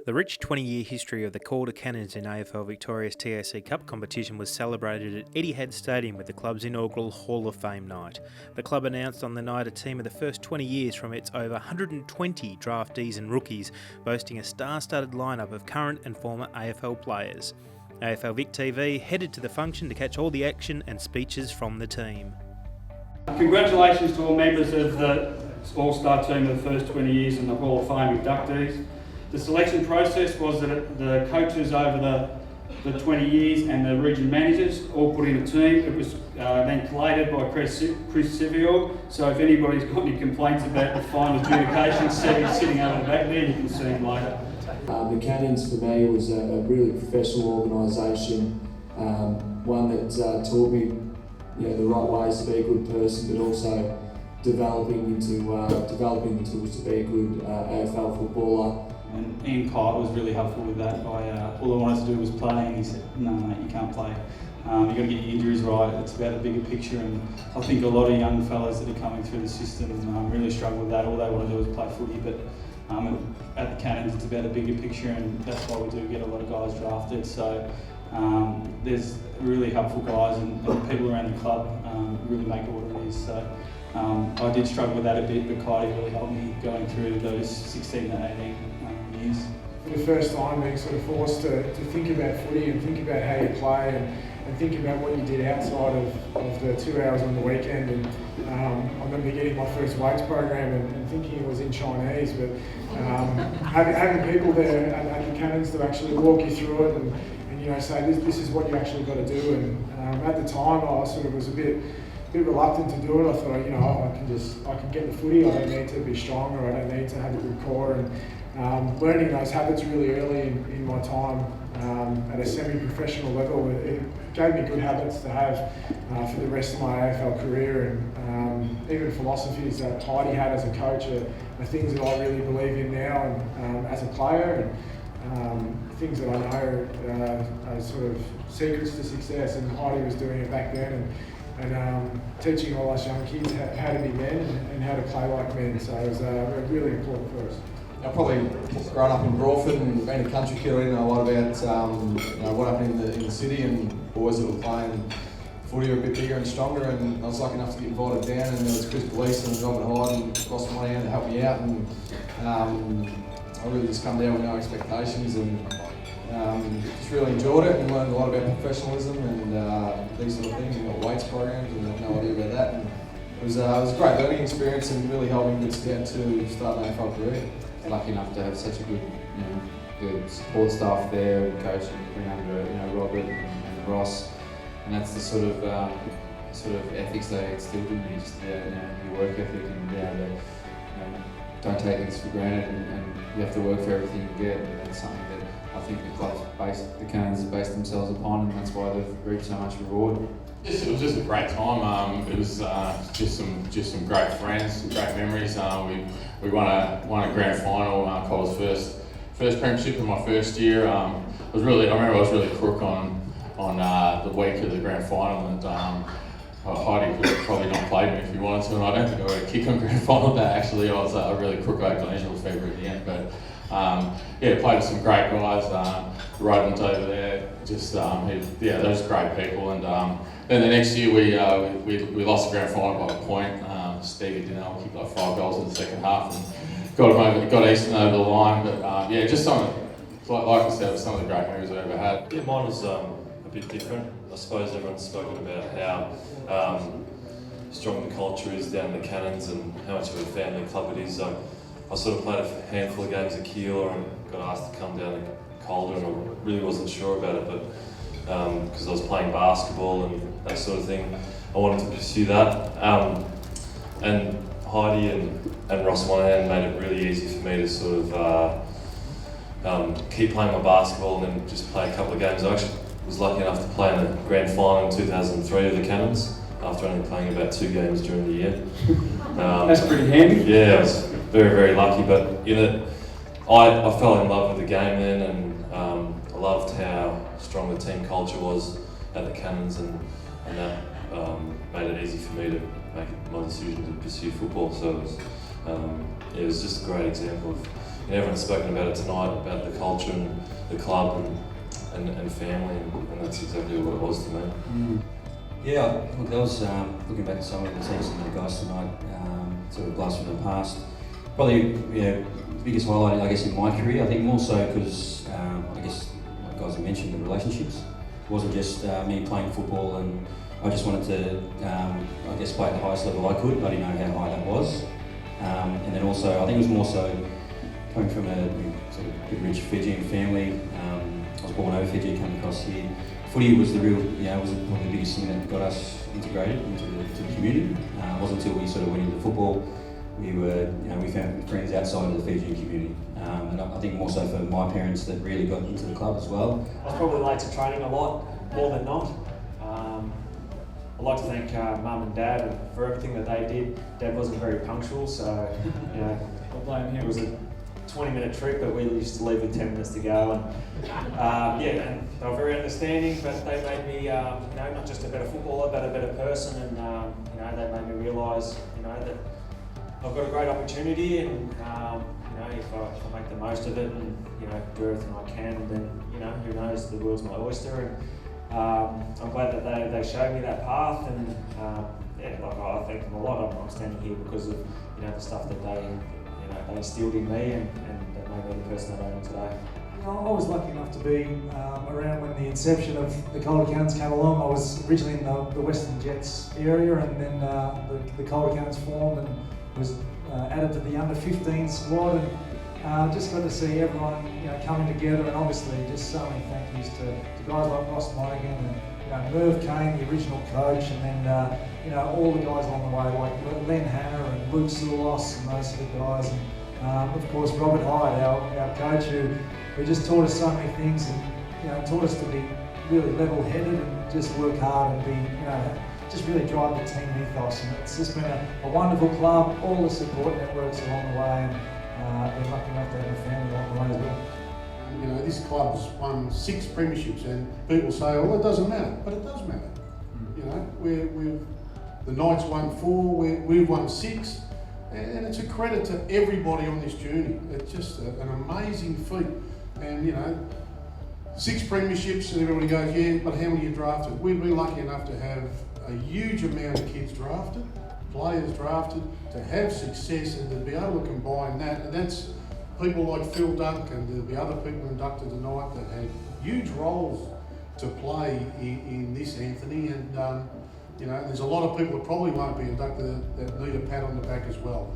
The rich 20-year history of the Calder Cannons in AFL Victoria's TAC Cup competition was celebrated at Etihad Stadium with the club's inaugural Hall of Fame night. The club announced on the night a team of the first 20 years from its over 120 draftees and rookies, boasting a star-studded lineup of current and former AFL players. AFL Vic TV headed to the function to catch all the action and speeches from the team. Congratulations to all members of the All-Star team of the first 20 years and the Hall of Fame inductees. The selection process was that the coaches over the 20 years and the region managers all put in a team. It was then collated by Chris Civil. So if anybody's got any complaints about the final adjudication, sitting over the back there, you can see him later. The Cannons for me was a really professional organisation, one that taught me the right ways to be a good person, but also developing the tools to be a good AFL footballer. And Ian Kite was really helpful with that. All I wanted to do was play, and he said, "No, mate, you can't play. You've got to get your injuries right. It's about a bigger picture." And I think a lot of young fellas that are coming through the system really struggle with that. All they want to do is play footy, but at the Cannons, it's about a bigger picture, and that's why we do get a lot of guys drafted. So there's really helpful guys and people around the club really make it what it is. So I did struggle with that a bit, but Kylie really helped me going through those 16 to 18 years. For the first time, being sort of forced to think about footy and think about how you play and think about what you did outside of the 2 hours on the weekend. And I remember getting my first weights program and thinking it was in Chinese, but having people there at the Cannons to actually walk you through it and say this is what you actually got to do. And at the time, I sort of was a bit reluctant to do it. I thought, I can get the footy. I don't need to be strong, or I don't need to have a good core. And learning those habits really early in my time at a semi-professional level, it gave me good habits to have for the rest of my AFL career. And even philosophies that Heidi had as a coach are things that I really believe in now and as a player. And things that I know are sort of secrets to success. And Heidi was doing it back then. And teaching all us young kids how to be men and how to play like men. So it was really important for us. I've probably grown up in Broadford and been a country kid. I didn't know a lot about what happened in the city, and boys that were playing footy were a bit bigger and stronger. And I was lucky enough to get invited down, and there was Chris Police and Robert Hyde and Ross Monahan to help me out. And I really just come down with no expectations and just really enjoyed it and learned a lot about professionalism and these sort of things. And got weights programs, and I had no idea about that. And it was a great learning experience and really helped me get down to start an AFL career. Lucky enough to have such a good, good support staff there, and coach and bring under, Robert and Ross, and that's the sort of ethics they instilled in me. Just your work ethic and don't take things for granted, and you have to work for everything you get. And that's something that I think the Cannons have based themselves upon, and that's why they've reaped so much reward. It was just a great time. It was just some great friends, some great memories. We won a grand final. Calder's first premiership in my first year. I remember I was really crook on the week of the grand final, and Heidi could have probably not played me if he wanted to, and I don't think I got a kick on grand final day. Actually, I was really crook. I had glandular fever at the end, but played with some great guys. Rodan's over there. Those great people. And then the next year we lost the grand final by a point. Stevie Dinell kicked like 5 goals in the second half and got Easton over the line. But just some of, like I said, some of the great memories I ever had. Yeah, mine was a bit different. I suppose everyone's spoken about how strong the culture is down in the Cannons and how much of a family club it is. I sort of played a handful of games at Keeler and got asked to come down to Calder, and I really wasn't sure about it, but because I was playing basketball and that sort of thing, I wanted to pursue that. And Heidi and Ross Monahan made it really easy for me to sort of keep playing my basketball and then just play a couple of games. I actually was lucky enough to play in the grand final in 2003 of the Cannons after only playing about 2 games during the year. That's pretty handy. Yeah, I was very, very lucky, but I fell in love with the game then, and I loved how strong the team culture was at the Cannons, and that made it easy for me to make my decision to pursue football. So it It was just a great example of, everyone's spoken about it tonight, about the culture and the club and family, and that's exactly what it was to me. Yeah, look, I was looking back at some of the teams and the guys tonight, sort of blast from the past. Probably, the biggest highlight, I guess, in my career. I think more so because, I guess, like guys have mentioned, the relationships. It wasn't just me playing football, and I just wanted to, I guess, play at the highest level I could. I didn't know how high that was. And then also, I think it was more so coming from a sort of good, rich Fijian family. I was born over Fiji, came across here. Footy was the real, was probably the biggest thing that got us integrated into the community. It wasn't until we sort of went into football, we found friends outside of the Fijian community. And I think more so for my parents that really got into the club as well. I was probably late to training a lot, more than not. I'd like to thank Mum and Dad for everything that they did. Dad wasn't very punctual, so I blame him. It was a 20-minute trip, but we used to leave with 10 minutes to go. And and they were very understanding, but they made me, not just a better footballer, but a better person. And they made me realise, that I've got a great opportunity, and if I make the most of it and do everything I can, then who knows, the world's my oyster. And I'm glad that they showed me that path, and I thank them a lot. I'm standing here because of the stuff that they instilled in me, and that made me the person that I am today. I was lucky enough to be around when the inception of the Calder Cannons came along. I was originally in the Western Jets area, and then the Calder Cannons formed and was added to the under 15 squad, and just got to see everyone coming together, and obviously just so many thank yous to guys like Ross Lonergan and Merv Kane, the original coach, and then all the guys along the way like Len Hanna and Luke Soulos and those sort of guys, and of course Robert Hyde, our coach, who just taught us so many things, and taught us to be really level-headed and just work hard and be just really drive the team ethos. And it's just been a wonderful club, all the support networks along the way, and been lucky enough to have a family along the way as well. This club's won 6 premierships, and people say, "Oh, it doesn't matter," but it does matter. The Knights won 4, we've won 6, and it's a credit to everybody on this journey. It's just an amazing feat, and 6 premierships, and everybody goes, "Yeah, but how many are drafted?" We've been lucky enough to have a huge amount of kids drafted, players drafted, to have success, and to be able to combine that, and that's people like Phil Dunk and the other people inducted tonight that had huge roles to play in this, Anthony, and there's a lot of people that probably won't be inducted that need a pat on the back as well.